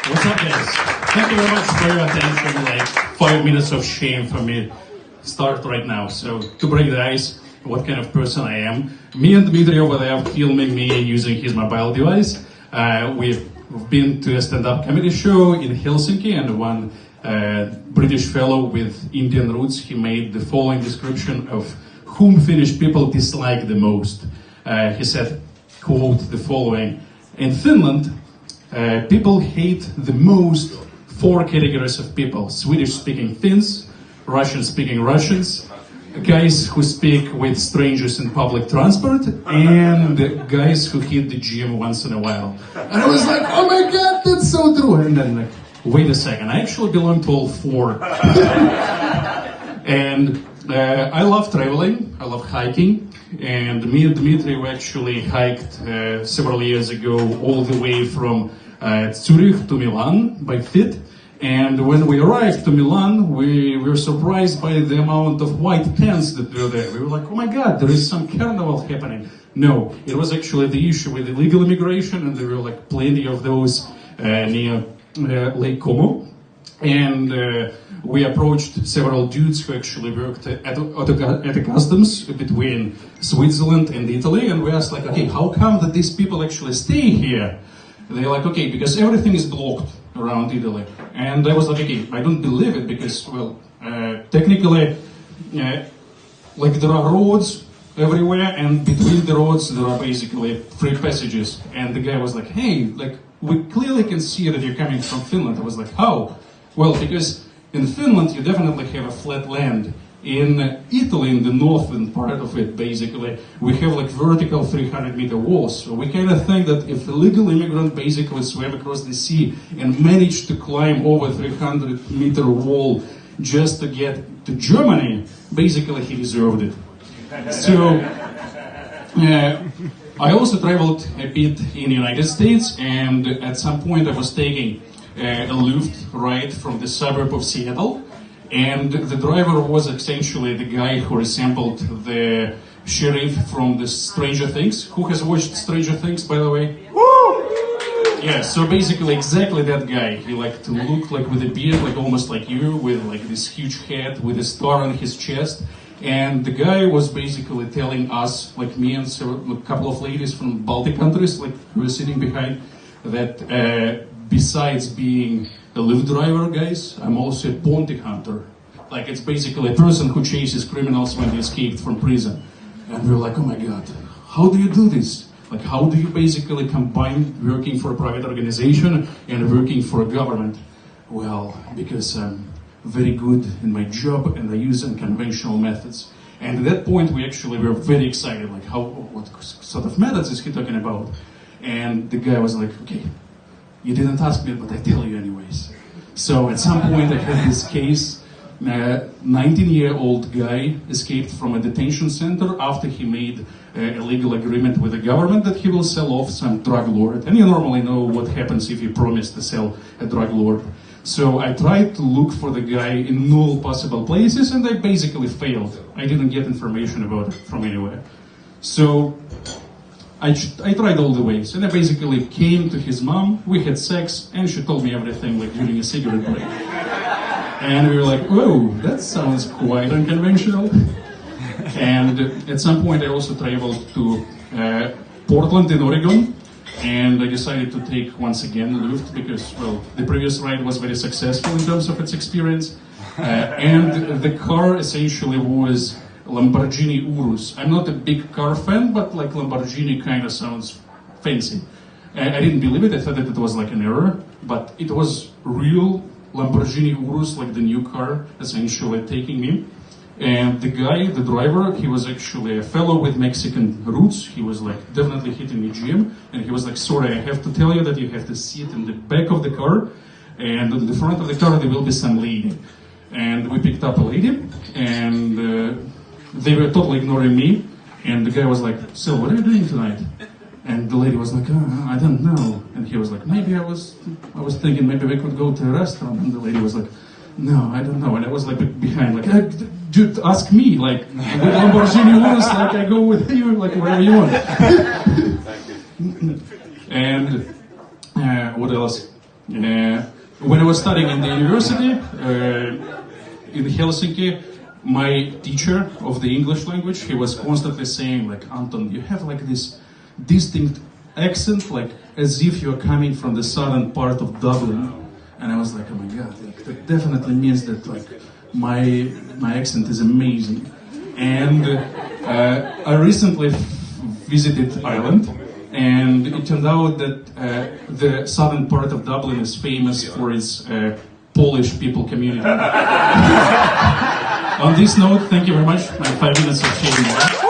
What's up, guys? Thank you very much for your attention. Like 5 minutes of shame for me. Start right now. So to break the ice, what kind of person I am. Me and Dmitry over there filming me using his mobile device. We've been to a stand-up comedy show in Helsinki, and one British fellow with Indian roots, he made the following description of whom Finnish people dislike the most. He said, quote, the following: in Finland, people hate the most 4 categories of people: Swedish-speaking Finns, Russian-speaking Russians, guys who speak with strangers in public transport, and guys who hit the gym once in a while. And I was like, oh my god, that's so true. And then like, wait a second, I actually belong to all 4. And I love traveling, I love hiking, and me and Dmitry we actually hiked several years ago all the way from Zurich to Milan by foot. And when we arrived to Milan, we were surprised by the amount of white tents that were there. We were like, oh my god, there is some carnival happening. No, it was actually the issue with illegal immigration, and there were like plenty of those near Lake Como. And we approached several dudes who actually worked at the customs between Switzerland and Italy, and we asked like, okay, how come that these people actually stay here? They're like, okay, because everything is blocked around Italy. And I was like, okay, I don't believe it because, well, technically, like there are roads everywhere, and between the roads there are basically free passages. And the guy was like, hey, like we clearly can see that you're coming from Finland. I was like, how? Well, because in Finland you definitely have a flat land. In Italy, in the northern part of it, basically, we have like vertical 300-meter walls. So we kind of think that if a legal immigrant basically swam across the sea and managed to climb over 300-meter wall just to get to Germany, basically he deserved it. So I also traveled a bit in the United States, and at some point I was taking a Lyft ride from the suburb of Seattle. And the driver was essentially the guy who resembled the sheriff from the Stranger Things. Who has watched Stranger Things, by the way? Woo! Yeah, so basically exactly that guy. He liked to look like with a beard, like almost like you, with like this huge hat, with a star on his chest. And the guy was basically telling us, like me and a couple of ladies from Baltic countries, like who were sitting behind, that besides being a Lyft driver, guys, I'm also a bounty hunter. Like, it's basically a person who chases criminals when they escaped from prison. And we're like, oh my god, how do you do this? Like, how do you basically combine working for a private organization and working for a government? Well, because I'm very good in my job and I use unconventional methods. And at that point, we actually were very excited, like, what sort of methods is he talking about? And the guy was like, okay, you didn't ask me, but I tell you anyways. So at some point I had this case, a 19-year-old guy escaped from a detention center after he made a legal agreement with the government that he will sell off some drug lord. And you normally know what happens if you promise to sell a drug lord. So I tried to look for the guy in all possible places, and I basically failed. I didn't get information about it from anywhere. So I tried all the ways, and I basically came to his mom, we had sex, and she told me everything, like during a cigarette break. And we were like, whoa, that sounds quite unconventional. And at some point I also traveled to Portland in Oregon, and I decided to take once again Lyft because, well, the previous ride was very successful in terms of its experience. And the car essentially was Lamborghini Urus. I'm not a big car fan, but like Lamborghini kind of sounds fancy. I didn't believe it, I thought that it was like an error, but it was real Lamborghini Urus, like the new car, essentially taking me. And the guy, the driver, he was actually a fellow with Mexican roots. He was like definitely hitting the gym, and he was like, sorry, I have to tell you that you have to sit in the back of the car, and in the front of the car there will be some lady. And we picked up a lady, and they were totally ignoring me, and the guy was like, so what are you doing tonight? And the lady was like, oh, I don't know. And he was like, maybe I was thinking maybe we could go to a restaurant. And the lady was like, no, I don't know. And I was like behind, like, dude, ask me, like, with Lamborghini Urus, like, I go with you, like, wherever you want. Thank you. And what else? When I was studying in the university in Helsinki, my teacher of the English language, he was constantly saying, like, Anton, you have like this distinct accent, like as if you're coming from the southern part of Dublin. And I was like, oh my god, like, that definitely means that like my accent is amazing. And I recently visited Ireland, and it turned out that the southern part of Dublin is famous for its Polish people community. On this note, thank you very much. My 5 minutes of sharing.